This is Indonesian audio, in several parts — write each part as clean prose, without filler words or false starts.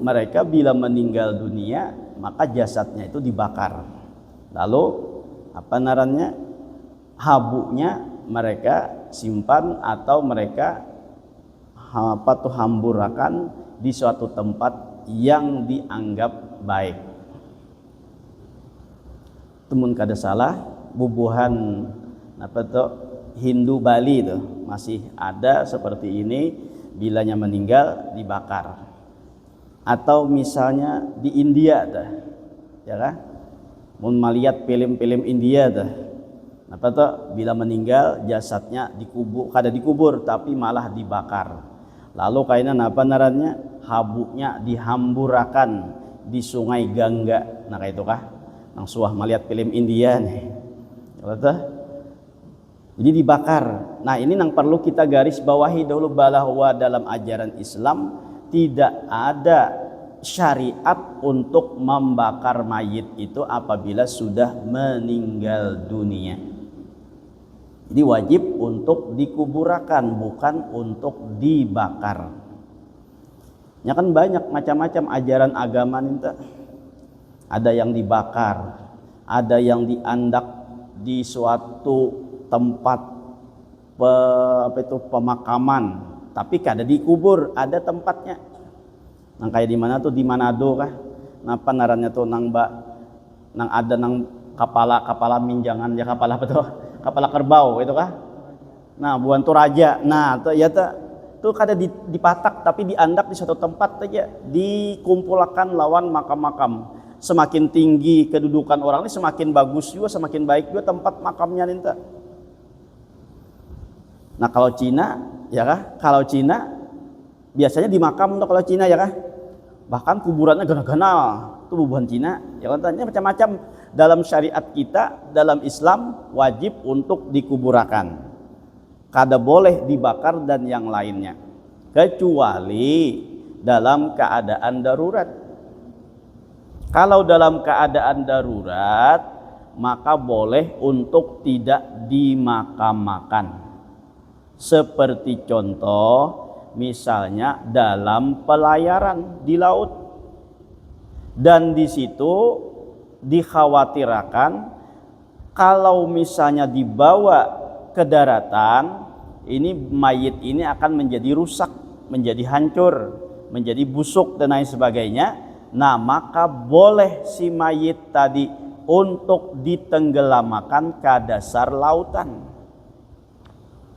mereka bila meninggal dunia maka jasadnya itu dibakar, lalu habuknya mereka simpan atau mereka hamburakan di suatu tempat yang dianggap baik. Temun kada salah bubuhan Hindu Bali itu masih ada seperti ini, bilanya meninggal dibakar. Atau misalnya di India tuh, ya kan? Mun melihat film-film India tuh, bila meninggal jasadnya kada dikubur tapi malah dibakar. Lalu kainan habuknya dihamburakan di sungai Gangga. Nah kayak itu kah? Nang suah melihat film India nih. Jadi dibakar. Nah ini yang perlu kita garis bawahi dahulu, bahwa dalam ajaran Islam tidak ada syariat untuk membakar mayit itu apabila sudah meninggal dunia. Jadi wajib untuk dikuburakan, bukan untuk dibakar. Ya kan banyak macam-macam ajaran agama nih. Ada yang dibakar, ada yang diandak di suatu tempat pemakaman, tapi kada dikubur, ada tempatnya. Nang kayak di mana tuh, di Manado kah? Napa narannya tuh nang ada kepala minjangan ya, kepala apa tuh? Kepala kerbau itu kah? Nah, buan tuh raja. Nah, tuh ya tuh kada dipatak tapi diandak di suatu tempat aja, dikumpulkan lawan makam-makam. Semakin tinggi kedudukan orang ini semakin bagus juga, semakin baik juga tempat makamnya ninta. Nah kalau Cina, ya kah? Kalau Cina biasanya di makam tuh kalau Cina ya kah? Bahkan kuburannya gana-gana, itu bubuhan Cina. Ya katanya macam-macam. Dalam syariat kita, dalam Islam wajib untuk dikuburakan. Kada boleh dibakar dan yang lainnya. Kecuali dalam keadaan darurat. Kalau dalam keadaan darurat, maka boleh untuk tidak dimakam-makan. Seperti contoh, misalnya dalam pelayaran di laut, dan di situ dikhawatirkan kalau misalnya dibawa ke daratan, ini mayit ini akan menjadi rusak, menjadi hancur, menjadi busuk dan lain sebagainya. Nah maka boleh si mayit tadi untuk ditenggelamkan ke dasar lautan.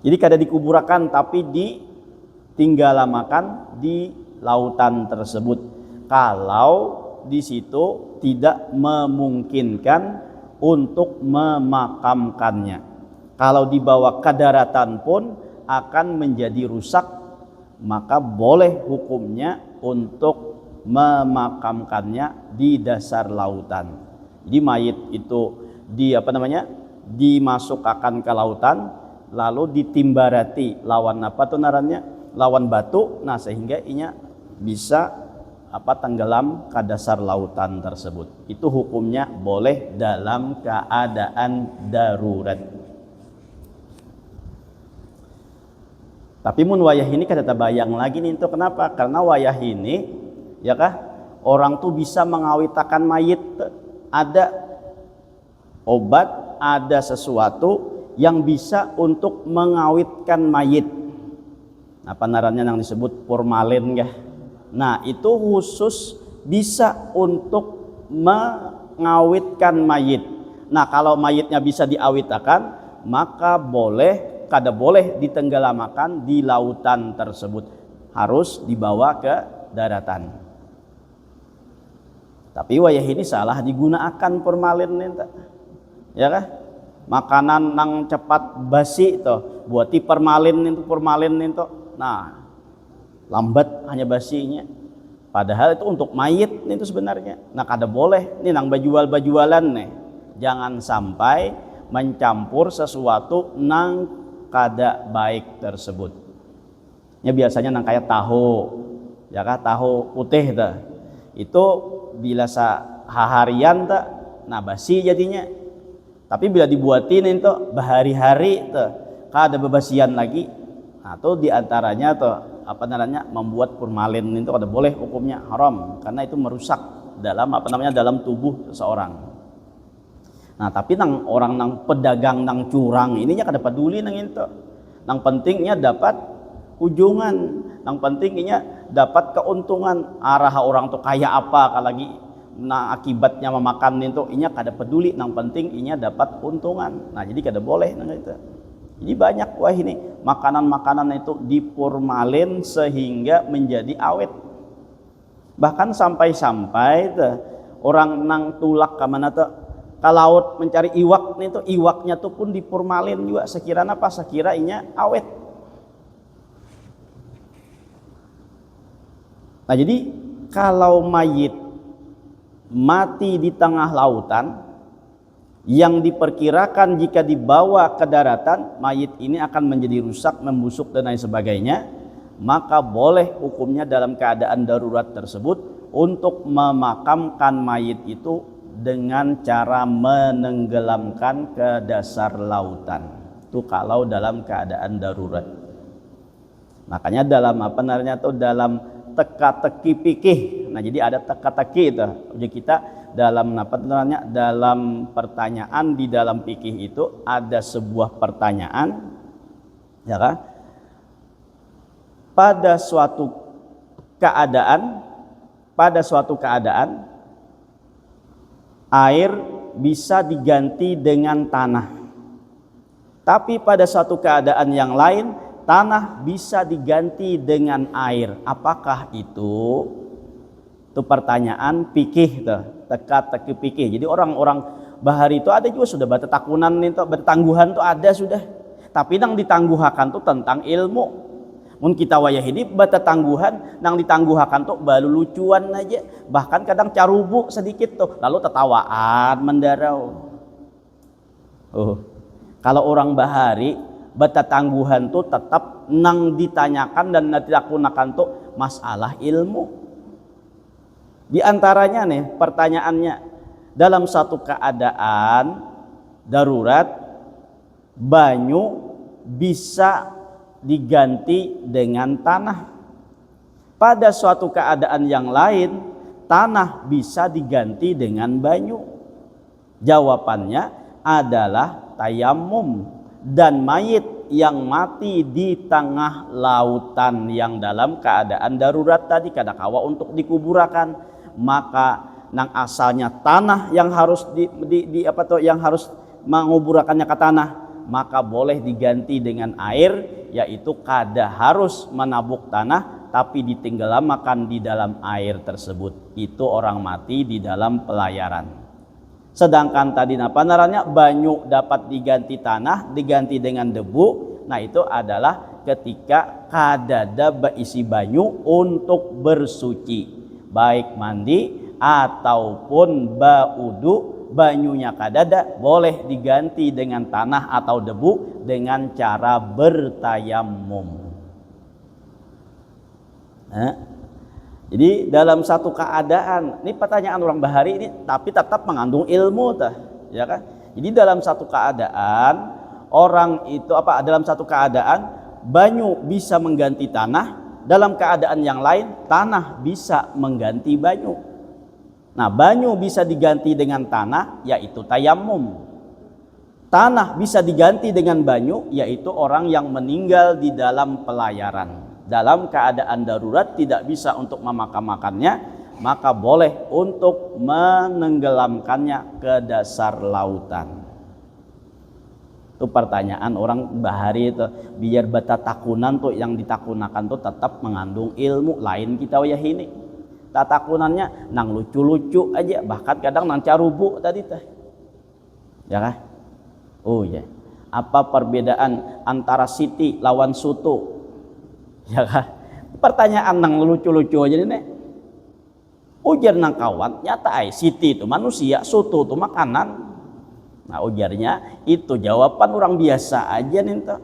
Jadi kada dikuburakan tapi ditinggalamakan di lautan tersebut. Kalau di situ tidak memungkinkan untuk memakamkannya. Kalau dibawa ke daratan pun akan menjadi rusak, maka boleh hukumnya untuk memakamkannya di dasar lautan. Jadi mayit itu dimasukkan ke lautan, lalu ditimbarati lawan lawan batu, nah sehingga inya bisa tenggelam ke dasar lautan tersebut. Itu hukumnya boleh dalam keadaan darurat. Tapi mun wayah ini kada terbayang lagi nih, itu kenapa? Karena wayah ini ya kah, orang tuh bisa mengawitakan mayit, ada obat, ada sesuatu yang bisa untuk mengawitkan mayit. Apa narannya yang disebut formalin ya. Nah, itu khusus bisa untuk mengawitkan mayit. Nah, kalau mayitnya bisa diawitakan, maka kada boleh ditenggelamakan di lautan tersebut. Harus dibawa ke daratan. Tapi wayah ini salah digunakan formalin nih, ya kah? Makanan nang cepat basi tuh, buati formalin itu. Nah, lambat hanya basinya. Padahal itu untuk mayit itu sebenarnya. Nah, kada boleh nih nang bajual-bajualan nih. Jangan sampai mencampur sesuatu nang kada baik tersebut. Ya biasanya nang kayak tahu, ya kah, tahu putih tuh. Itu bila seharian tuh, nah basi jadinya. Tapi bila dibuatin itu bahari-hari tuh, kada bebasian lagi. Nah, Nah, itu diantaranya tuh apa namanya membuat formalin itu ada boleh hukumnya haram karena itu merusak dalam apa namanya dalam tubuh seseorang. Nah, tapi nang orang nang pedagang nang curang ininya kada peduli nang itu. Nang pentingnya dapat ujungan, nang pentingnya dapat keuntungan. Arah orang tuh kaya apa lagi nah akibatnya memakan itu inya kada peduli, nang penting inya dapat untungan. Nah, jadi kada boleh nang itu. Jadi banyak wah ini makanan-makanan itu diformalin sehingga menjadi awet. Bahkan sampai-sampai orang nang tulak ke mana tuh ke laut mencari iwak nih tuh iwaknya tuh pun diformalin juga sekiranya apa sekiranya awet. Nah, jadi kalau mayit mati di tengah lautan yang diperkirakan jika dibawa ke daratan mayit ini akan menjadi rusak, membusuk dan lain sebagainya, maka boleh hukumnya dalam keadaan darurat tersebut untuk memakamkan mayit itu dengan cara menenggelamkan ke dasar lautan. Itu kalau dalam keadaan darurat. Makanya dalam apa namanya tuh dalam teka-teki pikih. Nah, jadi ada teka-teki itu. Jadi kita dalam apa namanya dalam pertanyaan di dalam fikih itu ada sebuah pertanyaan ya kan pada suatu keadaan air bisa diganti dengan tanah, tapi pada suatu keadaan yang lain tanah bisa diganti dengan air. Apakah itu? Itu pertanyaan fikih tuh, teka-teki fikih. Jadi orang-orang bahari itu ada juga sudah batatakunan itu, batangguhan tuh ada sudah. Tapi nang ditangguhakan tuh tentang ilmu. Mun kita wayah ini batatangguhan nang ditangguhakan tuh balu lucuan aja. Bahkan kadang carubu sedikit tuh, lalu tertawaan mendarau. Kalau orang bahari batatangguhan tuh tetap nang ditanyakan dan ditakunakan tuh masalah ilmu. Di antaranya nih pertanyaannya, dalam satu keadaan darurat banyu bisa diganti dengan tanah. Pada suatu keadaan yang lain tanah bisa diganti dengan banyu. Jawabannya adalah tayamum. Dan mayit yang mati di tengah lautan yang dalam keadaan darurat tadi kada kawa untuk dikuburakan, maka nang asalnya tanah yang harus yang harus menguburakannya ke tanah, maka boleh diganti dengan air, yaitu kada harus menabuk tanah tapi ditenggelamkan di dalam air tersebut. Itu orang mati di dalam pelayaran. Sedangkan tadi apa namanya banyu dapat diganti tanah, diganti dengan debu. Nah, itu adalah ketika kadada isi banyu untuk bersuci, baik mandi ataupun baudu, banyunya kadada boleh diganti dengan tanah atau debu dengan cara bertayamum. Jadi dalam satu keadaan, ini pertanyaan orang bahari ini tapi tetap mengandung ilmu ya kan? Jadi dalam satu keadaan orang itu dalam satu keadaan banyu bisa mengganti tanah, dalam keadaan yang lain tanah bisa mengganti banyu. Nah, banyu bisa diganti dengan tanah yaitu tayamum. Tanah bisa diganti dengan banyu yaitu orang yang meninggal di dalam pelayaran. Dalam keadaan darurat tidak bisa untuk memakamakannya, maka boleh untuk menenggelamkannya ke dasar lautan. Itu pertanyaan orang bahari itu, biar batatakunan tuh yang ditakunakan tuh tetap mengandung ilmu lain kita wayah ini. Tatakunannya nang lucu-lucu aja, bahkan kadang nang carubu tadi teh. Ya kah? Oh ya. Apa perbedaan antara siti lawan sutu? Ya kan? Pertanyaan nang lucu-lucu aja nih. Ujar nang kawan, nyata siti itu manusia, soto itu makanan. Nah, ujarnya itu jawaban orang biasa aja nih tuh.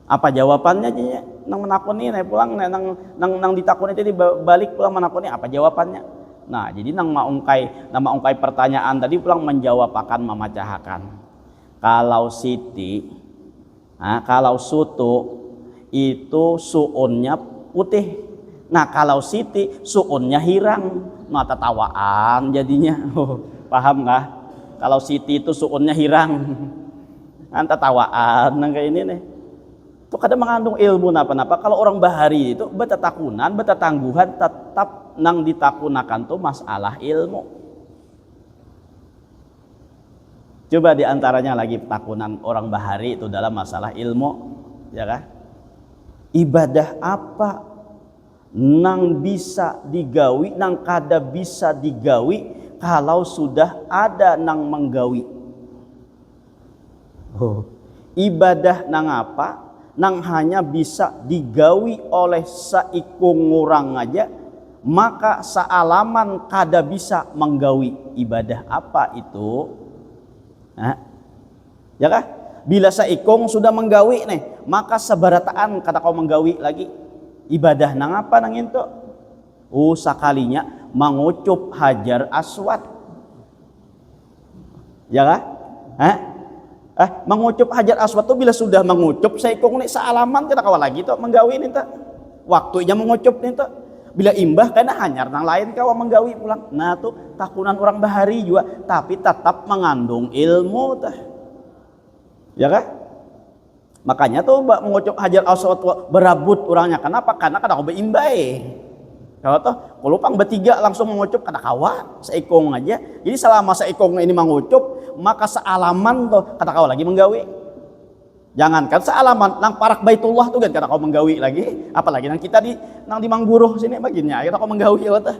Apa jawabannya aja? Nang menakuni nih pulang nang ditakuni tadi balik pulang menakuni apa jawabannya? Nah, jadi nang maungkai pertanyaan tadi pulang menjawab akan memecahkan. Kalau siti, kalau soto itu suunnya putih. Nah kalau Siti suunnya hirang, nah tatawaan jadinya. Paham nggak? Kalau Siti itu suunnya hirang, kan tatawaan nah kayak ini nih. Itu kadang mengandung ilmu napa-napa. Kalau orang bahari itu betatakunan, betatangguhan tetap nang ditakunakan tuh masalah ilmu. Coba diantaranya lagi takunan orang bahari itu dalam masalah ilmu, ya kan? Ibadah apa nang bisa digawi, nang kada bisa digawi kalau sudah ada nang menggawi. Ibadah nang apa? Nang hanya bisa digawi oleh saikung orang aja, maka sealaman kada bisa menggawi. Ibadah apa itu? Nah, ya kah? Bila saikung sudah menggawi nih, maka sebarataan kata kau menggawi lagi. Ibadah nang apa nang itu? Sakalinya mengucup hajar aswad. Ya kah? Mengucup hajar aswad tuh bila sudah mengucup saikung nih sealaman kita kawal lagi tuh menggawi nih tuh. Waktunya mengucup nih tuh. Bila imbah karena hanyar nang lain kau menggawi pulang. Nah tuh takunan orang bahari juga, tapi tetap mengandung ilmu tuh. Ya kah? Makanya tuh mengucup hajar aswad berabut orangnya. Kenapa? Karena kada kau beimbai. Kalau tuh kulupang bertiga langsung mengucup kada kawan seikung aja. Jadi selama seikung ini mengucup, maka sealaman tuh kata kau lagi menggawi. Jangankan sealaman nang parak Baitullah tuh kan kata kau menggawi lagi. Apalagi nang kita di Mangguruh sini bagiannya kita kau menggawi ya tuh.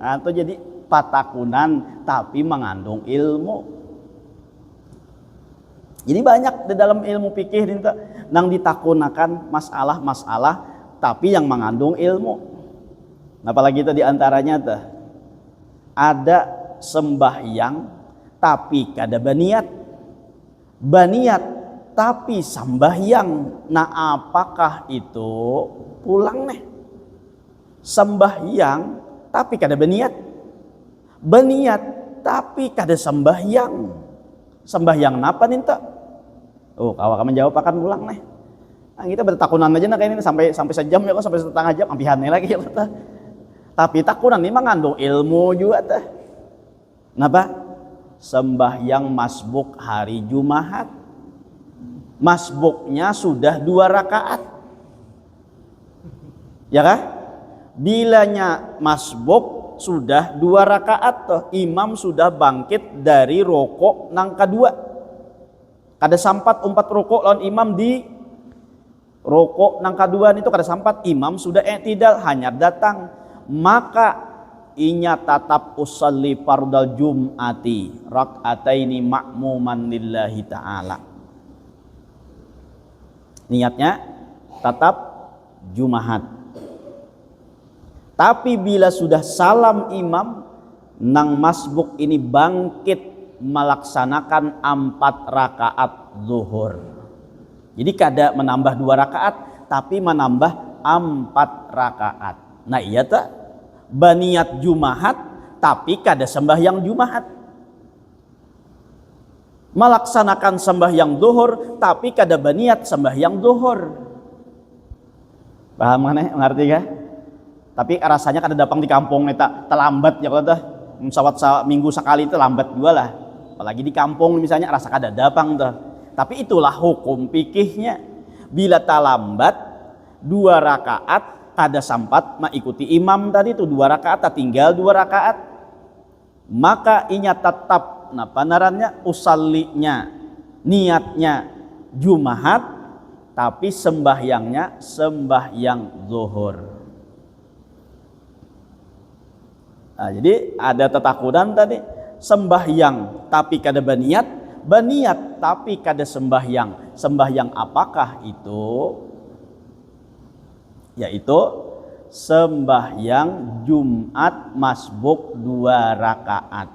Nah itu jadi patakunan tapi mengandung ilmu. Jadi banyak di dalam ilmu fikih nang ditakunakan masalah-masalah tapi yang mengandung ilmu. Apalagi itu diantaranya tuh ada sembahyang tapi kada baniat, baniat tapi sembahyang. Nah apakah itu? Pulang nih. Sembahyang tapi kada baniat, baniat tapi kada sembahyang. Sembahyang napa nih tuh? Kalau kamu jawab akan pulang nih. Nah, kita bertakunan aja nah kayak ini sampai sejam ya kok, sampai setengah jam ampihannya lagi ya tuh. Tapi takunan ini mengandung ilmu juga tuh. Napa? Sembahyang masbuk hari Jumat. Masbuknya sudah 2 rakaat. Ya kah? Bilanya masbuk sudah 2 rakaat toh, imam sudah bangkit dari rokok nang kedua. Kada sampat 4 rokok lawan imam di rokok nang kedua itu kada sampat, imam sudah i'tidal hanya datang. Maka inya tatap usalli fardal jum'ati rak'ataini ma'muman lillahi ta'ala. Niatnya tatap Jumahat. Tapi bila sudah salam imam, nang masbuk ini bangkit melaksanakan 4 rakaat zuhur. Jadi kada menambah 2 rakaat tapi menambah 4 rakaat. Nah iya tak? Baniat Jumahat tapi kada sembahyang Jumahat. Melaksanakan sembahyang zuhur tapi kada baniat sembahyang zuhur. Paham kan? Ngerti kah? Tapi rasanya kada datang di kampung neta terlambat ya kalau dah minggu sekali itu lambat juga lah. Apalagi di kampung misalnya rasa kada datang tuh. Tapi itulah hukum fikihnya. Bila terlambat 2 rakaat kada sampat mengikuti imam tadi itu 2 rakaat, tinggal 2 rakaat. Maka inya tetap panarannya usallinya, niatnya Jumahat tapi sembahyangnya sembahyang zuhur. Nah, jadi ada tetakudan tadi, sembahyang tapi kada baniat, baniat tapi kada sembahyang. Sembahyang apakah itu? Yaitu sembahyang Jumat masbuk 2 rakaat.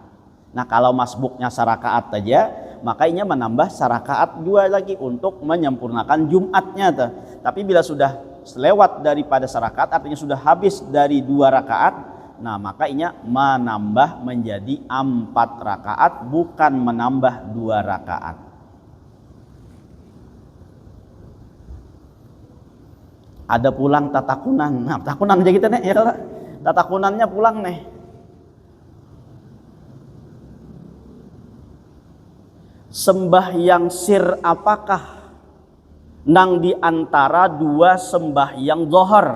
Nah kalau masbuknya serakaat saja, makanya menambah serakaat 2 lagi untuk menyempurnakan Jumatnya tuh. Tapi bila sudah selewat daripada serakaat, artinya sudah habis dari 2 rakaat, nah makanya menambah menjadi 4 rakaat, bukan menambah 2 rakaat. Ada pulang tatakunan. Nah, tatakunan aja kita nih ya. Tatakunannya pulang nih. Sembahyang sir apakah nang di antara dua sembahyang zohor?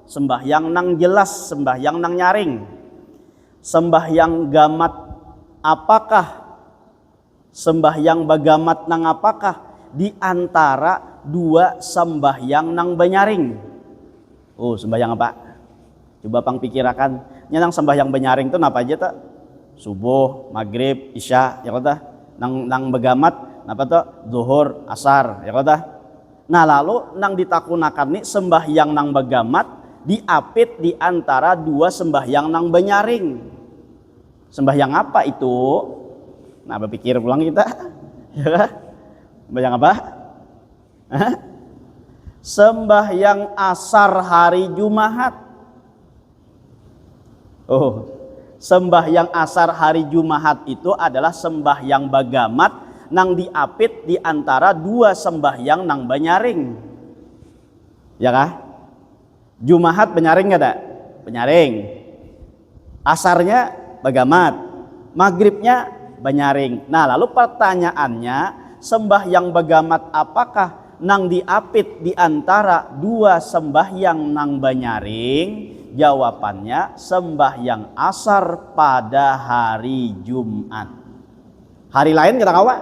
Sembahyang nang jelas, sembahyang nang nyaring. Sembahyang gamat apakah? Sembahyang bagamat nang apakah? Di antara dua sembahyang nang banyaring. Oh, sembahyang apa? Coba pang pikirakan. Nang sembahyang banyaring itu apa aja tak? Subuh, maghrib, isya, ya kata. Nang begamat, apa tuh? Zuhur, asar, ya kata. Nah lalu nang ditakunakan nih sembahyang nang begamat diapit di antara dua sembahyang nang banyaring. Sembahyang apa itu? Nah berpikir pulang kita, ya. Sembahyang apa? Hah? Sembahyang asar hari Jumat. Oh, sembahyang asar hari Jumat itu adalah sembahyang bagamat nang diapit di antara dua sembahyang nang banyaring. Ya kah? Jumat banyaring enggak ada? Banyaring. Asarnya bagamat. Maghribnya banyaring. Nah, lalu pertanyaannya, sembahyang bagamat apakah nang diapit di antara dua sembahyang nang banyaring? Jawabannya sembahyang asar pada hari Jumat. Hari lain kata kawa,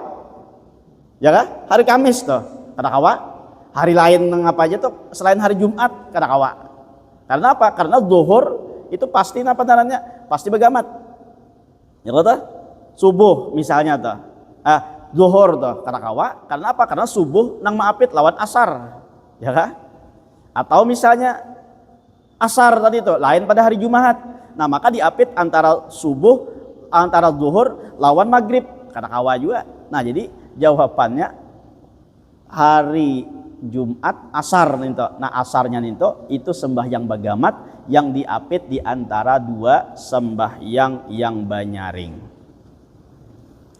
ya kan? Hari Kamis tuh kata kawa. Hari lain ngapa aja tuh selain hari Jumat kata kawa. Karena apa? Karena zuhur itu pasti apa namanya? Pasti bagamat. Ya kata? Subuh misalnya tuh. Zuhur tuh kata kawa. Karena apa? Karena subuh nang maapit lawan asar. Ya kan? Atau misalnya asar tadi itu lain pada hari Jumat. Nah maka diapit antara subuh, antara zuhur lawan maghrib kata kawa juga. Nah jadi jawabannya hari Jumat asar ninto. Nah asarnya ninto itu sembahyang bagamat yang diapit di antara dua sembahyang yang banyaring.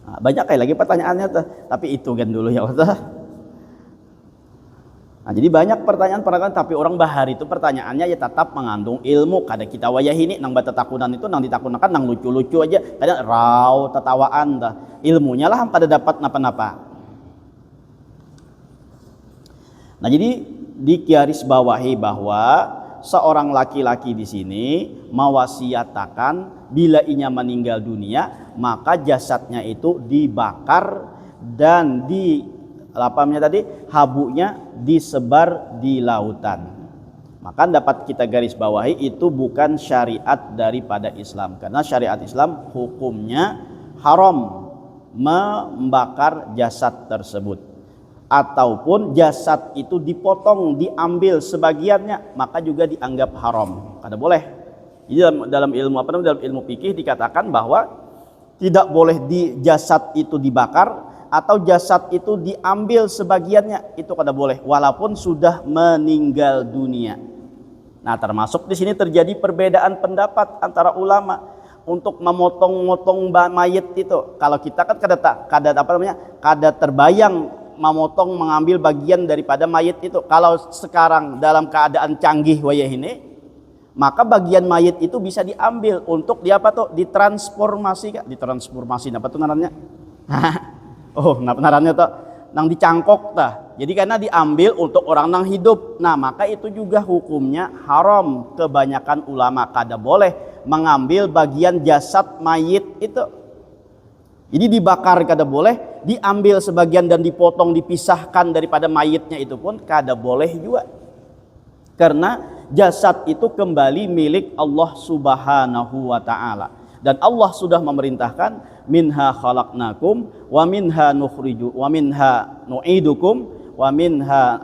Nah, banyak kayak lagi pertanyaannya tuh, tapi itu kan dulu ya Allah. Nah, jadi banyak pertanyaan tapi orang bahar itu pertanyaannya ya tetap mengandung ilmu. Kada kita wayah ini nang batatakunan itu nang ditakunakan nang lucu-lucu aja. Kadang raw tetawaan dah. Ilmunya lah kada dapat napa-napa. Nah, jadi digarisbawahi bahwa seorang laki-laki di sini mewasiatakan bila inya meninggal dunia maka jasadnya itu dibakar dan lapamnya tadi habunya disebar di lautan. Maka dapat kita garis bawahi itu bukan syariat daripada Islam, karena syariat Islam hukumnya haram membakar jasad tersebut, ataupun jasad itu dipotong diambil sebagiannya maka juga dianggap haram, kada boleh. Jadi dalam ilmu dalam ilmu fikih dikatakan bahwa tidak boleh di jasad itu dibakar atau jasad itu diambil sebagiannya, itu kada boleh walaupun sudah meninggal dunia. Nah, termasuk di sini terjadi perbedaan pendapat antara ulama untuk memotong-motong mayit itu. Kalau kita kan kada terbayang memotong mengambil bagian daripada mayit itu. Kalau sekarang dalam keadaan canggih wayah ini, maka bagian mayit itu bisa diambil untuk ditransformasi apa tuh namanya? Oh, nah benarannya tuh nang dicangkok tah. Jadi karena diambil untuk orang nang hidup. Nah, maka itu juga hukumnya haram. Kebanyakan ulama kada boleh mengambil bagian jasad mayit itu. Jadi dibakar kada boleh, diambil sebagian dan dipotong dipisahkan daripada mayitnya itu pun kada boleh juga. Karena jasad itu kembali milik Allah Subhanahu wa taala. Dan Allah sudah memerintahkan minha khalaqnakum wa minha nukhriju wa minha nu'idukum wa minha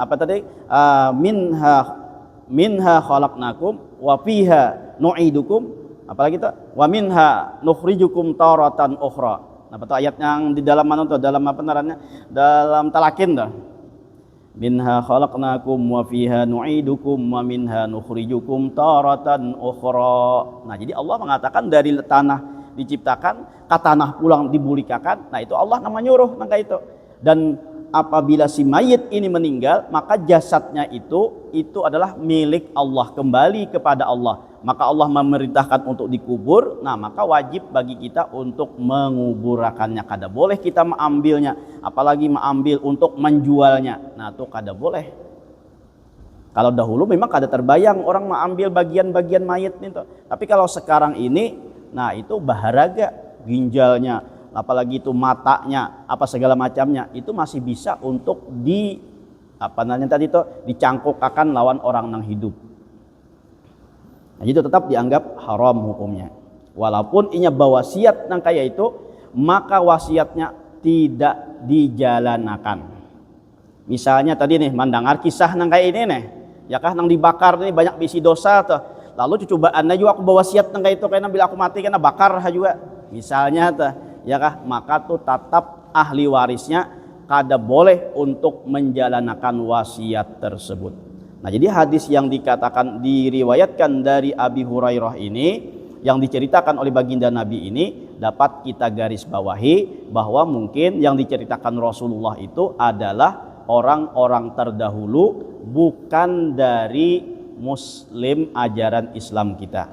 minha khalaqnakum wa fiha nu'idukum, apalagi itu wa minha nukhrijukum taratan ukhra. Apa tuh ayat yang di dalam mana tuh, dalam apa namanya, dalam Talakin tuh, minha khalaqnakum wa fiha nu'idukum wa minha nukhrijukum taratan ukhra. Nah, jadi Allah mengatakan dari tanah diciptakan, ke tanah pulang dibulikakan. Nah, itu Allah nama nyuruh nangka itu. Dan apabila si mayit ini meninggal, maka jasadnya itu adalah milik Allah, kembali kepada Allah. Maka Allah memerintahkan untuk dikubur. Nah, maka wajib bagi kita untuk menguburakannya. Kada boleh kita mengambilnya, apalagi mengambil untuk menjualnya. Nah, itu kada boleh. Kalau dahulu memang kada terbayang orang mengambil bagian-bagian mayit itu. Tapi kalau sekarang ini, nah itu baharaga, ginjalnya, apalagi itu matanya, apa segala macamnya, itu masih bisa untuk dicangkokakan lawan orang yang hidup. Nah, itu tetap dianggap haram hukumnya. Walaupun inya bawasiat nang kaya itu, maka wasiatnya tidak dijalankan. Misalnya tadi nih mandangar kisah nang kaya ini nih, ya kah nang dibakar nih banyak bisi dosa tuh. Lalu cucobaannya juga aku bawasiat nang kaya itu, karena bila aku mati kena bakar juga. Misalnya tuh, ya kah, maka tuh tetap ahli warisnya kada boleh untuk menjalankan wasiat tersebut. Nah, jadi hadis yang diriwayatkan dari Abi Hurairah ini, yang diceritakan oleh baginda Nabi ini, dapat kita garis bawahi bahwa mungkin yang diceritakan Rasulullah itu adalah orang-orang terdahulu, bukan dari Muslim ajaran Islam kita.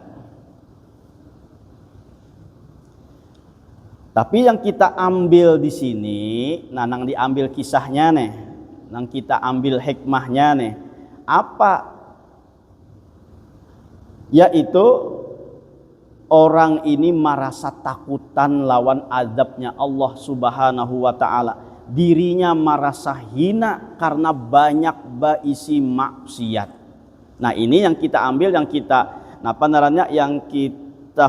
Tapi yang kita ambil di sini, nah nang diambil kisahnya nih, nang kita ambil hikmahnya nih, apa? Yaitu orang ini merasa takutan lawan azabnya Allah Subhanahu wa taala. Dirinya merasa hina karena banyak baisi maksiat. Nah, ini yang kita ambil, yang kita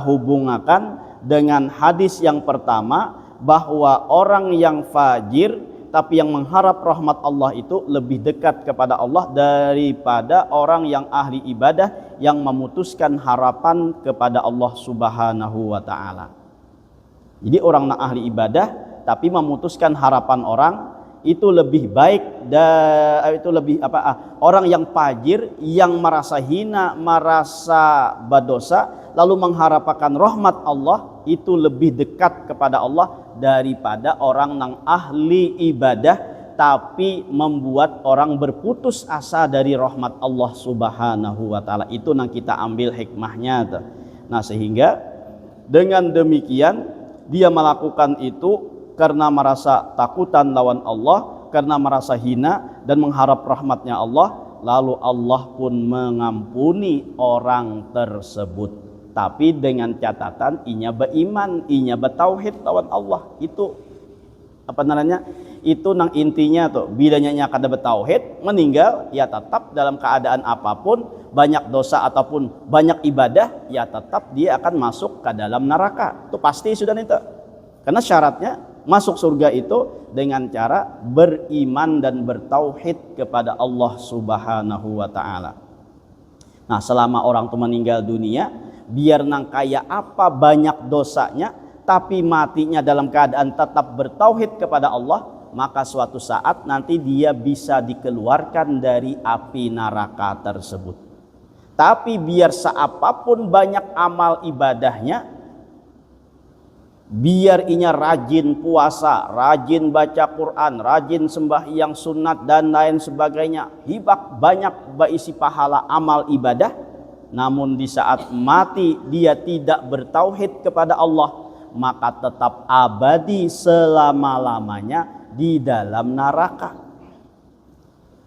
hubungkan dengan hadis yang pertama, bahwa orang yang fajir tapi yang mengharap rahmat Allah itu lebih dekat kepada Allah daripada orang yang ahli ibadah yang memutuskan harapan kepada Allah Subhanahu wa taala. Jadi orang yang ahli ibadah tapi memutuskan harapan orang itu lebih baik, orang yang fajir yang merasa hina, merasa berdosa lalu mengharapkan rahmat Allah itu lebih dekat kepada Allah daripada orang yang ahli ibadah tapi membuat orang berputus asa dari rahmat Allah Subhanahu wa taala. Itu yang kita ambil hikmahnya. Nah, sehingga dengan demikian dia melakukan itu karena merasa takutan lawan Allah, karena merasa hina dan mengharap rahmatnya Allah, lalu Allah pun mengampuni orang tersebut. Tapi dengan catatan inya beriman, inya bertauhid lawan Allah. Itu itu nang intinya tuh, bilanya kada bertauhid meninggal, ya tetap dalam keadaan apapun, banyak dosa ataupun banyak ibadah, ya tetap dia akan masuk ke dalam neraka. Itu pasti sudah itu. Karena syaratnya masuk surga itu dengan cara beriman dan bertauhid kepada Allah Subhanahu wa taala. Nah, selama orang itu meninggal dunia, biar nang kaya apa banyak dosanya, tapi matinya dalam keadaan tetap bertauhid kepada Allah, maka suatu saat nanti dia bisa dikeluarkan dari api neraka tersebut. Tapi biar seapapun banyak amal ibadahnya, biar inya rajin puasa, rajin baca Quran, rajin sembahyang sunat dan lain sebagainya, hibak banyak berisi pahala amal ibadah, namun di saat mati dia tidak bertauhid kepada Allah, maka tetap abadi selama-lamanya di dalam neraka.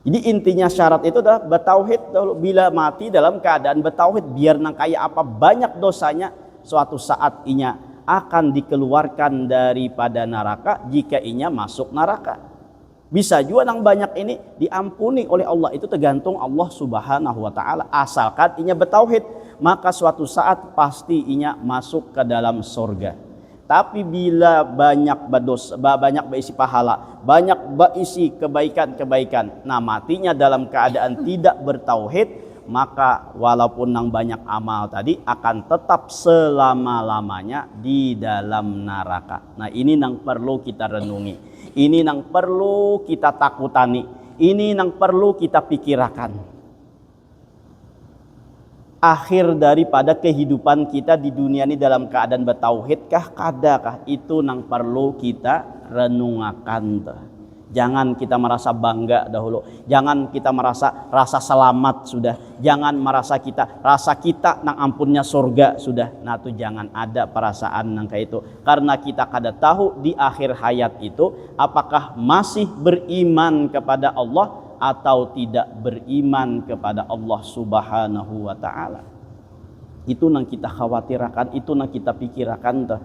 Jadi intinya syarat itu adalah bertauhid. Bila mati dalam keadaan bertauhid, biar nang kaya apa banyak dosanya, suatu saat inya akan dikeluarkan daripada neraka jika inya masuk neraka. Bisa juga nang banyak ini diampuni oleh Allah, itu tergantung Allah Subhanahu wa taala. Asalkan inya bertauhid, maka suatu saat pasti inya masuk ke dalam surga. Tapi bila banyak berdosa, banyak berisi pahala, banyak berisi kebaikan-kebaikan, nah matinya dalam keadaan tidak bertauhid, maka walaupun nang banyak amal tadi akan tetap selama-lamanya di dalam neraka. Nah, ini nang perlu kita renungi. Ini yang perlu kita takutani, ini yang perlu kita pikirkan. Akhir daripada kehidupan kita di dunia ini dalam keadaan bertauhid kah, kadakah? Itu yang perlu kita renungakan. Jangan kita merasa bangga dahulu. Jangan kita merasa rasa selamat sudah. Jangan merasa rasa kita nang ampunnya surga sudah. Nah itu jangan ada perasaan nang kayak itu. Karena kita kada tahu di akhir hayat itu apakah masih beriman kepada Allah atau tidak beriman kepada Allah Subhanahu wa taala. Itu nang kita khawatirkan, itu nang kita pikirkan tuh.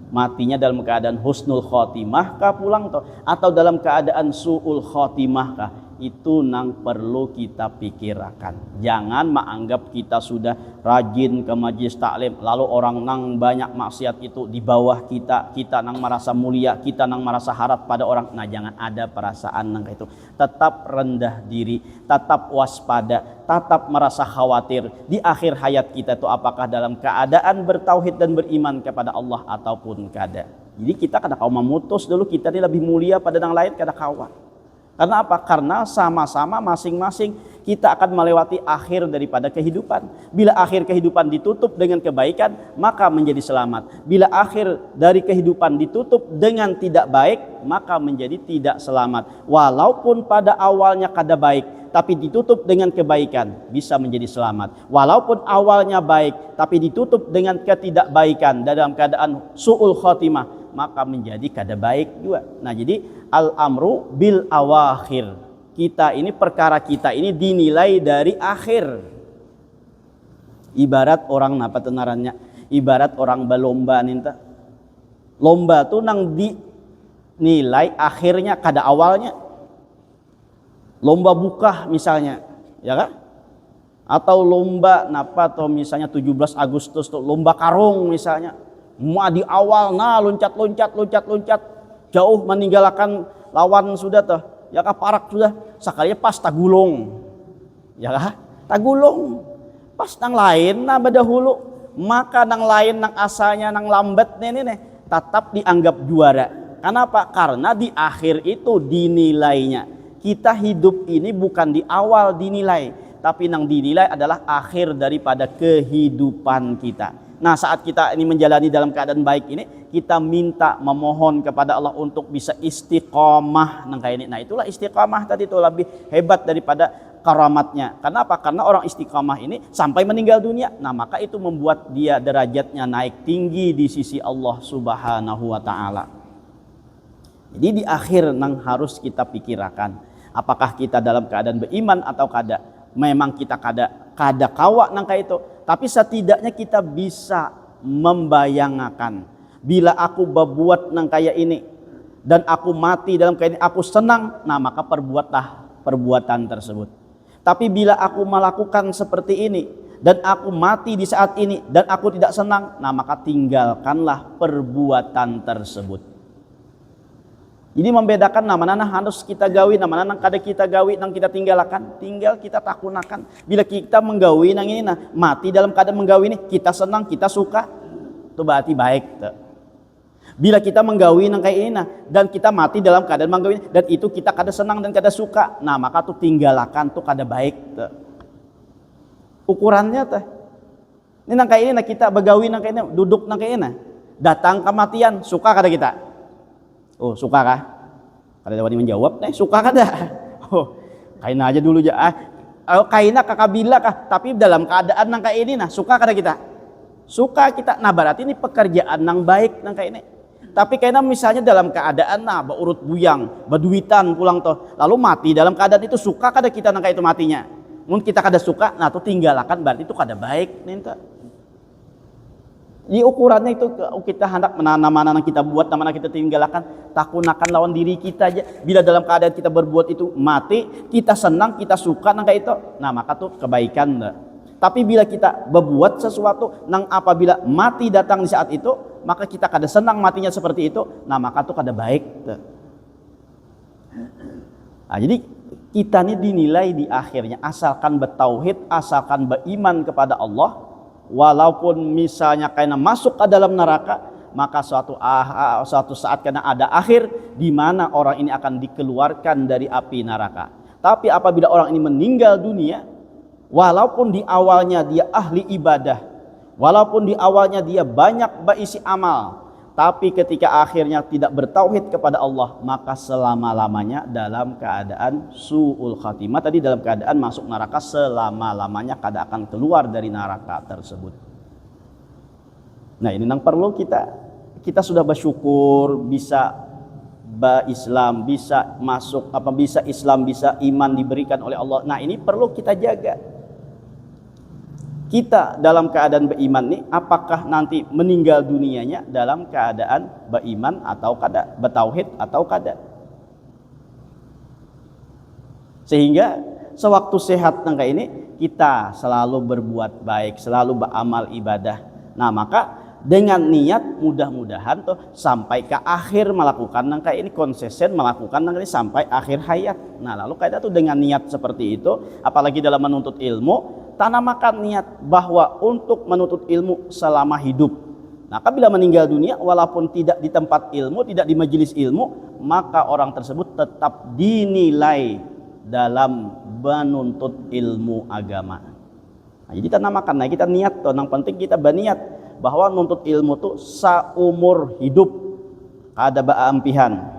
Matinya dalam keadaan husnul khotimah kah pulang toh, atau dalam keadaan suul khotimah kah? Itu nang perlu kita pikirkan. Jangan menganggap kita sudah rajin ke majlis taklim, lalu orang nang banyak maksiat itu di bawah kita nang merasa mulia, kita nang merasa harap pada orang. Nah jangan ada perasaan nang itu. Tetap rendah diri, tetap waspada, tetap merasa khawatir di akhir hayat kita itu apakah dalam keadaan bertauhid dan beriman kepada Allah ataupun kada. Jadi kita kada kau memutus dulu kita ini lebih mulia pada yang lain, kada kawa. Karena apa? Karena sama-sama masing-masing kita akan melewati akhir daripada kehidupan. Bila akhir kehidupan ditutup dengan kebaikan, maka menjadi selamat. Bila akhir dari kehidupan ditutup dengan tidak baik, maka menjadi tidak selamat. Walaupun pada awalnya kada baik, tapi ditutup dengan kebaikan, bisa menjadi selamat. Walaupun awalnya baik, tapi ditutup dengan ketidakbaikan dalam keadaan su'ul khotimah, maka menjadi kada baik juga. Nah jadi al-amru bil awakhir. Perkara kita ini dinilai dari akhir. Ibarat orang napa tenarannya? Ibarat orang berlomba ninta. Lomba tuh nang dinilai akhirnya kada awalnya. Lomba buka misalnya, ya kan? Atau lomba napa atau misalnya 17 Agustus tuh lomba karung misalnya. Mau di awal loncat jauh meninggalkan lawan sudah tuh. Ya kah parak sudah sekalinya pas tagulung. Ya kah? Tagulung. Pas nang lain berdahulu, maka nang lain nang asalnya nang lambat nih tetap dianggap juara. Kenapa? Karena di akhir itu dinilainya. Kita hidup ini bukan di awal dinilai, tapi nang dinilai adalah akhir daripada kehidupan kita. Nah saat kita ini menjalani dalam keadaan baik ini, kita minta memohon kepada Allah untuk bisa istiqomah nang kayak ini. Nah itulah istiqomah tadi itu lebih hebat daripada karamatnya. Kenapa? Karena orang istiqomah ini sampai meninggal dunia. Nah maka itu membuat dia derajatnya naik tinggi di sisi Allah Subhanahu wa taala. Jadi di akhir nang harus kita pikirkan, apakah kita dalam keadaan beriman atau kada. Memang kita kada kawa nang kayak itu, tapi setidaknya kita bisa membayangkan bila aku berbuat nang kayak ini dan aku mati dalam kayak ini, aku senang, nah maka perbuatlah perbuatan tersebut. Tapi bila aku melakukan seperti ini dan aku mati di saat ini dan aku tidak senang, nah maka tinggalkanlah perbuatan tersebut. Jadi membedakan nama-nama harus kita gawi, nama-nama kada kita gawi, nang kita tinggalkan, tinggal kita takunakan. Bila kita menggawi nang ini, mati dalam keadaan menggawi ini, kita senang, kita suka, itu berarti baik. Bila kita menggawi nang kayak ini, dan kita mati dalam keadaan menggawi ini, dan itu kita kada senang dan kada suka, nah maka tuh tinggalkan, tuh kada baik. Ukurannya tuh, ini nang kayak ini, kita begawi nang kayak ini, duduk nang kayak ini, datang kematian, suka kada kita? Oh suka kah? Kada wani menjawab, suka kada? Oh kaina aja dulu aja. Kaina kakabila kah? Tapi dalam keadaan nang kayak ini, suka kada kita? Suka kita. Nah berarti ini pekerjaan nang baik nang kayak ini. Tapi kaina misalnya dalam keadaan berurut buyang, berduitan pulang toh, lalu mati dalam keadaan itu, suka kada kita nang kayak itu matinya? Mungkin kita kada suka, nah tuh tinggalkan, berarti itu kada baik ninta. Di ukurannya itu kita hendak mana kita buat, mana kita tinggalkan, takunakan lawan diri kita aja. Bila dalam keadaan kita berbuat itu mati, kita senang, kita suka nang kayak itu, nah maka tuh kebaikan. Tapi bila kita berbuat sesuatu nang apabila mati datang di saat itu, maka kita kada senang matinya seperti itu, nah maka tuh kada baik. Nah, jadi kita ini dinilai di akhirnya asalkan bertauhid, asalkan beriman kepada Allah. Walaupun misalnya karena masuk ke dalam neraka, maka suatu saat karena ada akhir di mana orang ini akan dikeluarkan dari api neraka. Tapi apabila orang ini meninggal dunia, walaupun di awalnya dia ahli ibadah, walaupun di awalnya dia banyak berisi amal, Tapi ketika akhirnya tidak bertauhid kepada Allah, maka selama-lamanya dalam keadaan su'ul khatimah, tadi dalam keadaan masuk neraka selama-lamanya, kada akan keluar dari neraka tersebut. Nah, ini yang perlu kita sudah bersyukur bisa Islam, bisa masuk bisa Islam, bisa iman diberikan oleh Allah. Nah, ini perlu kita jaga. Kita dalam keadaan beriman nih, apakah nanti meninggal dunianya dalam keadaan beriman atau kada, bertauhid atau kada. Sehingga sewaktu sehat kayak ini, kita selalu berbuat baik, selalu beramal ibadah. Nah, maka dengan niat mudah-mudahan tuh sampai ke akhir melakukan kayak ini, konsisten melakukan ini sampai akhir hayat. Nah, lalu kayak itu dengan niat seperti itu, apalagi dalam menuntut ilmu, tanamakan niat bahwa untuk menuntut ilmu selama hidup. Nah, bila meninggal dunia walaupun tidak di tempat ilmu, tidak di majelis ilmu, maka orang tersebut tetap dinilai dalam menuntut ilmu agama. Nah, jadi tanamakan, nah kita niat tuh, yang penting kita berniat bahwa menuntut ilmu tuh saumur hidup, kada baampihan.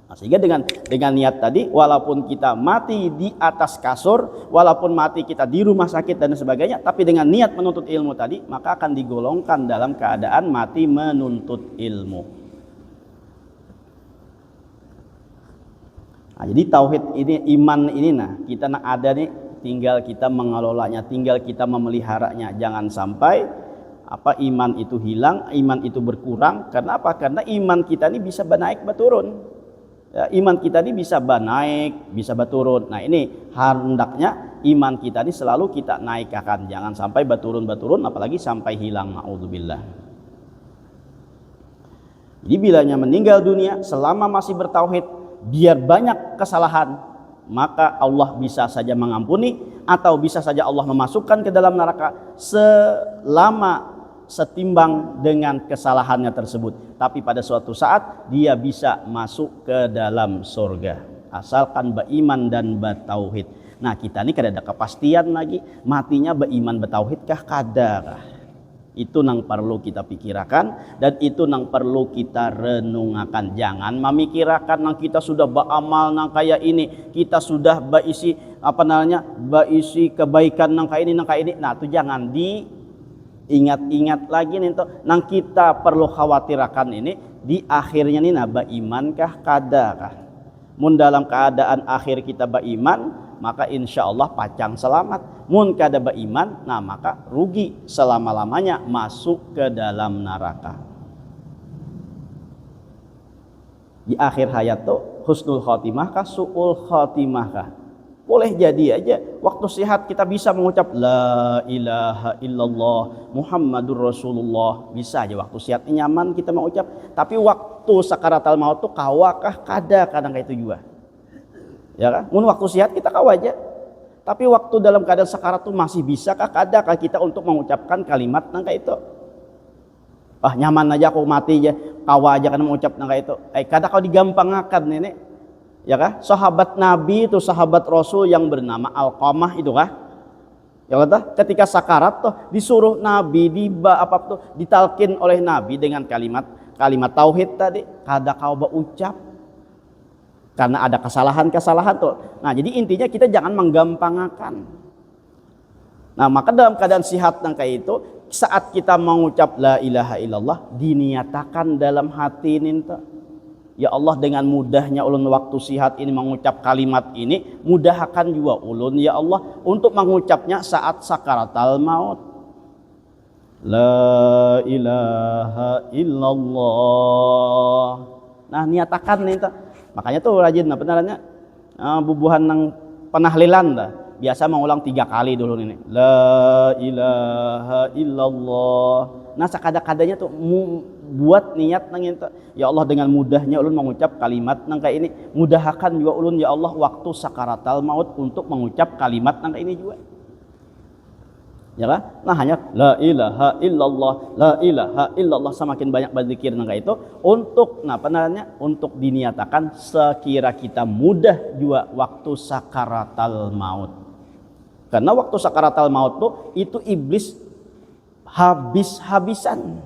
Nah, sehingga dengan niat tadi, walaupun kita mati di atas kasur, walaupun mati kita di rumah sakit dan sebagainya, tapi dengan niat menuntut ilmu tadi, maka akan digolongkan dalam keadaan mati menuntut ilmu. Nah, jadi tauhid ini, iman ini, nah kita ada nih, tinggal kita mengelolanya, tinggal kita memeliharanya. Jangan sampai iman itu hilang, iman itu berkurang. Karena apa? Karena iman kita ini bisa naik berturun. Ya, iman kita ini bisa naik, bisa berturun. Nah, ini hendaknya iman kita ini selalu kita naikkan, jangan sampai berturun, apalagi sampai hilang. Na'udzubillah. Jadi bilanya meninggal dunia selama masih bertauhid, biar banyak kesalahan, maka Allah bisa saja mengampuni atau bisa saja Allah memasukkan ke dalam neraka selama setimbang dengan kesalahannya tersebut. Tapi pada suatu saat dia bisa masuk ke dalam surga asalkan beriman dan bertauhid. Nah, kita ini kada ada kepastian lagi matinya beriman bertauhid kah kada. Itu yang perlu kita pikirkan dan itu yang perlu kita renungakan. Jangan memikirkan yang kita sudah beramal nang kayak ini, kita sudah berisi berisi kebaikan nang kayak ini. Nah, itu jangan ingat-ingat lagi nih tuh, nang kita perlu khawatirkan ini di akhirnya nih, beriman kah kada kah. Mun dalam keadaan akhir kita beriman, maka insya Allah pacang selamat. Mun kada beriman, nah maka rugi selama-lamanya masuk ke dalam neraka. Di akhir hayat tuh husnul khotimah kah, su'ul khotimah kah? Boleh jadi aja waktu sehat kita bisa mengucap la ilaha illallah Muhammadur Rasulullah, bisa aja waktu sehat nyaman kita mengucap. Tapi waktu sakaratul maut tuh kawakah kada, kadang kayak itu juga. Ya kan? Mun waktu sehat kita kawa aja. Tapi waktu dalam keadaan sakarat tuh masih bisa kah kada kah kita untuk mengucapkan kalimat nang kayak itu. Nyaman aja aku mati aja, kawa aja kan mengucap nang kayak itu. Kada kau digampangkan nenek. Ya kah? Sahabat Nabi itu, sahabat Rasul yang bernama Alqamah itu kah? Ya kata ketika sakarat tuh disuruh Nabi ditalkin oleh Nabi dengan kalimat tauhid tadi, kada kau berucap karena ada kesalahan tuh. Nah, jadi intinya kita jangan menggampangkan. Nah, maka dalam keadaan sihat yang kayak itu, saat kita mengucap la ilaha illallah, diniatakan dalam hati ini tuh, ya Allah, dengan mudahnya ulun waktu sihat ini mengucap kalimat ini, mudahkan juga ulun ya Allah untuk mengucapnya saat sakaratul maut. La ilaha illallah. Nah, niatakan nih. Makanya tuh rajin benarannya bubuhan nang penahlilan dah. Biasa mengulang 3 kali dulu ini. La ilaha illallah. Nah, sakada-kadanya tuh buat niat nang itu. Ya Allah, dengan mudahnya ulun mengucap kalimat nang kayak ini, mudahkan juga ulun ya Allah waktu sakaratul maut untuk mengucap kalimat nang kayak ini juga. Ya kan? Nah, hanya la ilaha illallah, la ilaha illallah, semakin banyak berzikir nang kayak itu untuk untuk diniatakan sekira kita mudah juga waktu sakaratul maut. Karena waktu sakaratul maut tuh itu iblis habis-habisan.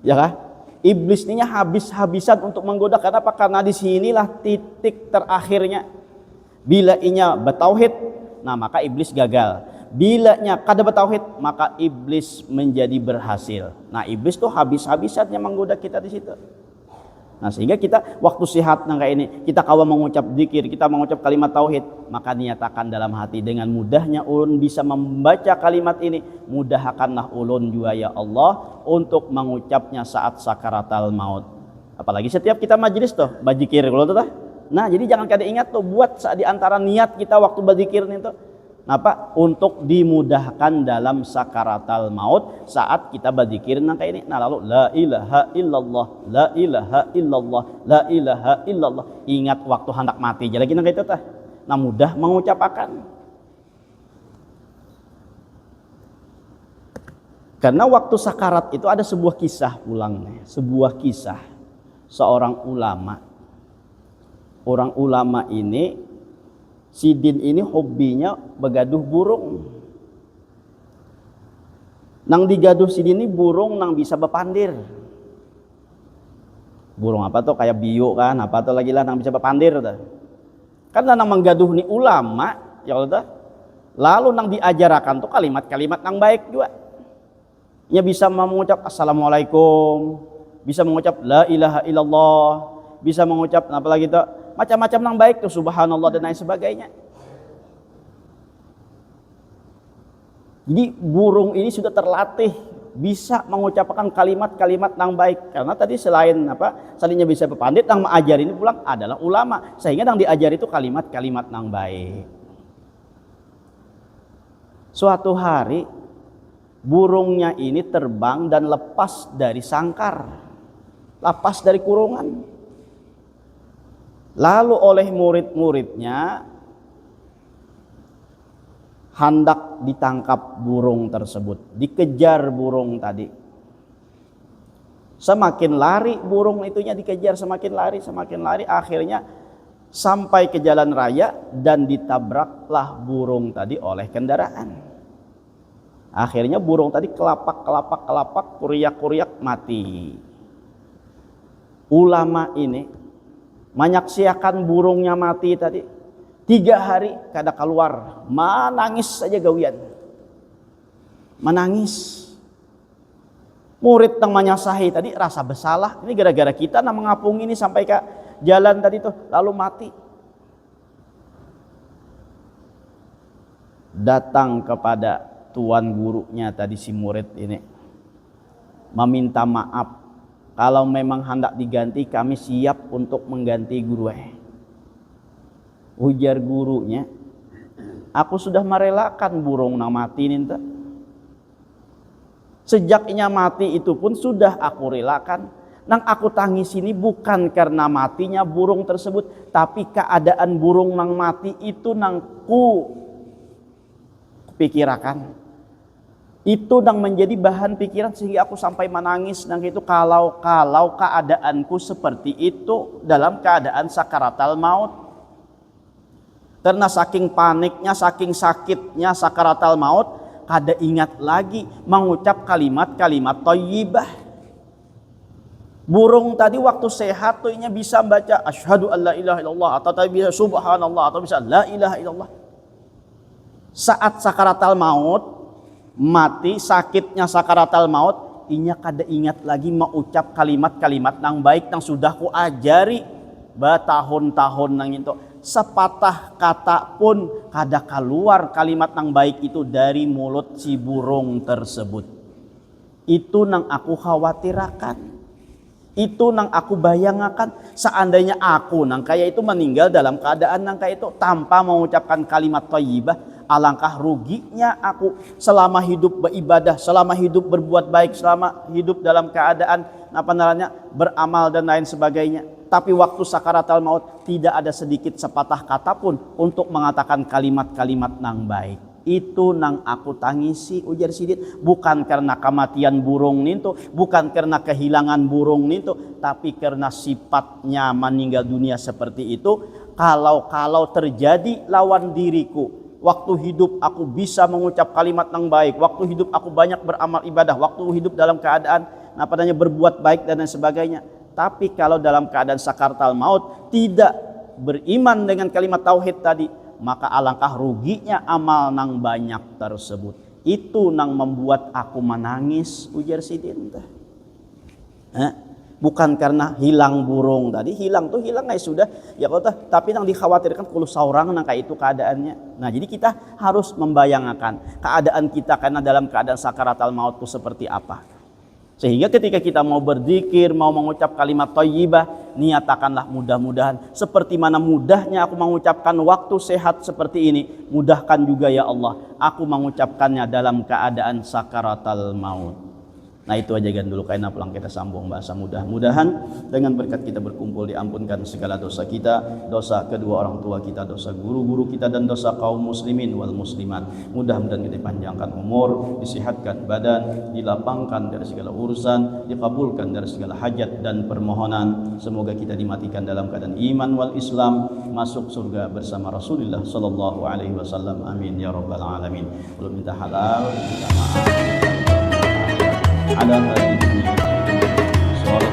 Ya kan? Iblis ini habis-habisan untuk menggoda. Kenapa? Karena di sinilah titik terakhirnya. Bila inya bertauhid, nah maka iblis gagal. Bila nya kada bertauhid, maka iblis menjadi berhasil. Nah iblis tuh habis-habisannya menggoda kita di situ. Nah sehingga kita waktu sehat nang kayak ini, kita kawa mengucap zikir, kita mengucap kalimat tauhid, maka niatakan dalam hati dengan mudahnya ulun bisa membaca kalimat ini, mudahkanlah ulun juga ya Allah untuk mengucapnya saat sakaratal maut. Apalagi setiap kita majelis tuh berzikir kalau tuh. Nah jadi jangan kada ingat tuh buat saat di antara niat kita waktu berzikir itu. Napa? Untuk dimudahkan dalam sakaratal maut saat kita berzikir nang kayak ini. Nah lalu la ilaha illallah, la ilaha illallah, la ilaha illallah. Ingat waktu hendak mati jadi nang kayak itu tah. Nah mudah mengucapkan. Karena waktu sakarat itu ada sebuah kisah pulangnya, sebuah kisah seorang ulama. Orang ulama ini Sidin ini hobinya begaduh burung. Nang digaduh Sidin ini burung nang bisa bepandir. Burung apa tuh kayak bio kan, apa tuh lagi lah nang bisa bepandir tuh. Karena nang menggaduh ni ulama, ya Allah. Lalu nang diajarakan tuh kalimat-kalimat nang baik juga. Ia bisa mengucap assalamualaikum, bisa mengucap la ilaha illallah, bisa mengucap apa lagi tuh macam-macam nang baik tuh subhanallah dan lain sebagainya. Jadi burung ini sudah terlatih bisa mengucapkan kalimat-kalimat nang baik karena tadi selain selainnya bisa berpandit nang mengajar ini pulang adalah ulama sehingga nang diajar itu kalimat-kalimat nang baik. Suatu hari burungnya ini terbang dan lepas dari sangkar, lepas dari kurungan. Lalu oleh murid-muridnya hendak ditangkap burung tersebut, dikejar burung tadi. Semakin lari burung itunya dikejar, semakin lari, akhirnya sampai ke jalan raya dan ditabraklah burung tadi oleh kendaraan. Akhirnya burung tadi kelapak, kuriak mati. Ulama ini menyaksikan burungnya mati tadi 3 hari kada keluar, menangis saja gawian, menangis. Murid yang menyasahi tadi rasa bersalah, ini gara-gara kita nang mengapung ini sampai ke jalan tadi tuh lalu mati. Datang kepada tuan gurunya tadi si murid ini meminta maaf. Kalau memang hendak diganti, kami siap untuk mengganti guru. Ujar gurunya, aku sudah merelakan burung nang mati ini. Sejak inya mati itu pun sudah aku relakan. Nang aku tangis ini bukan karena matinya burung tersebut, tapi keadaan burung nang mati itu nang ku pikirakan. Itu yang menjadi bahan pikiran sehingga aku sampai menangis nang itu kalau keadaanku seperti itu dalam keadaan sakaratal maut. Karena saking paniknya, saking sakitnya sakaratal maut, kada ingat lagi mengucap kalimat-kalimat thayyibah. Burung tadi waktu sehat tuh bisa baca asyhadu alla ilaha illallah atau tadi bisa subhanallah atau bisa la ilaha illallah. Saat sakaratal maut mati, sakitnya sakaratal maut, inya kada ingat lagi mengucap kalimat-kalimat nang baik nang sudah ku ajari bertahun-tahun nang itu. Sepatah kata pun kada keluar kalimat nang baik itu dari mulut si burung tersebut. Itu nang aku khawatirakan. Itu nang aku bayangkan seandainya aku nang kayak itu meninggal dalam keadaan nang kayak itu tanpa mengucapkan kalimat thayyibah, alangkah ruginya aku selama hidup beribadah, selama hidup berbuat baik, selama hidup dalam keadaan beramal dan lain sebagainya. Tapi waktu sakaratul maut tidak ada sedikit sepatah kata pun untuk mengatakan kalimat-kalimat nang baik. Itu nang aku tangisi, ujar Sidin, bukan karena kematian burung nintu, bukan karena kehilangan burung nintu, tapi karena sifatnya meninggal dunia seperti itu. Kalau terjadi lawan diriku, waktu hidup aku bisa mengucap kalimat yang baik, waktu hidup aku banyak beramal ibadah, waktu hidup dalam keadaan berbuat baik dan lain sebagainya. Tapi kalau dalam keadaan sakaratul maut tidak beriman dengan kalimat tauhid tadi, maka alangkah ruginya amal nang banyak tersebut. Itu nang membuat aku menangis, ujar Sidin teh. Bukan karena hilang burung tadi, hilang ya sudah ya kota, tapi yang dikhawatirkan kalau seorang nang kayak itu keadaannya. Nah, jadi kita harus membayangkan keadaan kita karena dalam keadaan sakaratul maut itu seperti apa. Sehingga ketika kita mau berzikir, mau mengucap kalimat thayyibah, niatakanlah mudah-mudahan seperti mana mudahnya aku mengucapkan waktu sehat seperti ini, mudahkan juga ya Allah aku mengucapkannya dalam keadaan sakaratul maut. Nah, itu aja kan dulu kaina pulang kita sambung bahasa mudah-mudahan dengan berkat kita berkumpul diampunkan segala dosa kita, dosa kedua orang tua kita, dosa guru-guru kita, dan dosa kaum muslimin wal muslimat. Mudah-mudahan kita dipanjangkan umur, disihatkan badan, dilapangkan dari segala urusan, dikabulkan dari segala hajat dan permohonan. Semoga kita dimatikan dalam keadaan iman wal Islam, masuk surga bersama Rasulullah sallallahu alaihi wasallam. Amin ya rabbal alamin. Belum minta halal, minta maaf. Ada hal ini, soal